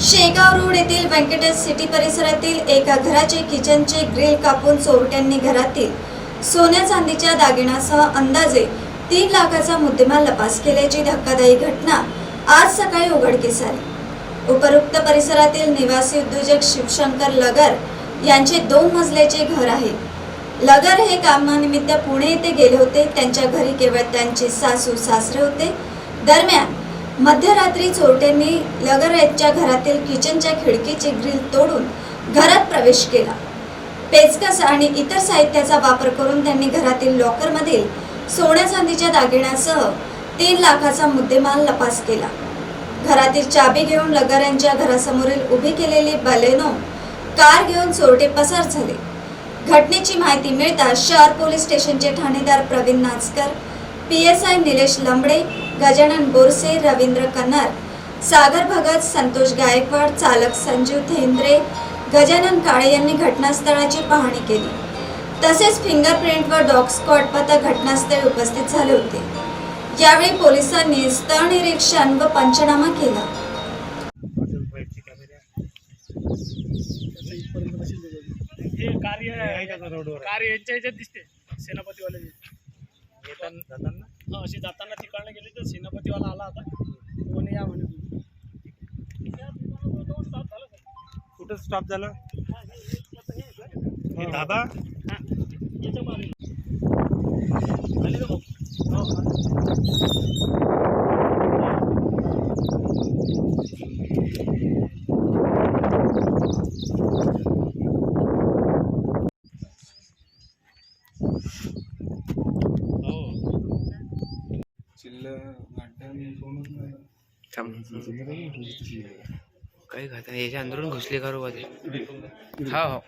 Shegaon road येथील Venkatesh city परिसरातील एका घराचे किचनचे ग्रिल कापून चोरट्यांनी घरातील सोन्या चांदीच्या दागिन्यासह अंदाजे 3 लाखाचा मुद्देमाल लपास केल्याची धक्कादायी घटना आज सकाळी उघडकीस आली। उपरोक्त परिसरातील निवासी उद्योजक शिवशंकर लगर यांचे 2 मजल्याचे घर आहे। लगर हे कामानिमित्त पुणे येथे गेले होते। त्यांच्या घरी केवळ त्यांचे सासू सासरे होते। दरम्यान मध्यरात्री चोरट्यांनी लगर यांच्या घरातील किचनच्या खिडकीचे ग्रिल तोडून घरात प्रवेश केला। पेचकस आणि इतर साहित्याचा वापर करून त्यांनी घरातील लॉकरमधील सोन्या चांदीच्या दागिन्यासह 3 लाखाचा मुद्देमाल लपास केला। घरातील चाबी घेऊन लगर यांच्या घरासमोरील उभी केलेली बलेनो कार घेऊन चोरटे पसार झाले। घटनेची माहिती मिळताच शहर पोलीस स्टेशनचे ठाणेदार प्रवीण नाचकर, PSI निलेश लंबडे, गजानन बोरसे, रवींद्र कन्नर, सागर भगत, संतोष गायकवाड, चालक संजीव थेंद्रे, गजानन काळे यांनी घटनास्थळाची पाहणी केली। तसेच फिंगरप्रिंट व डॉग स्क्वॉड पथक घटनास्थळी उपस्थित झाले होते। यावेळी पोलिसांनी स्थळ निरीक्षण व पंचनामा केला। कार्य यांच्या ह्याच्यात दिसते सेनापतीवाले अशी जाताना तिकडनं गेले तर सेनापतीवाला आला होता, म्हणे या म्हणे कुठं स्टॉप झालं हे दादा काही खाता याच्या अंदरून घुसले का रोज हा हो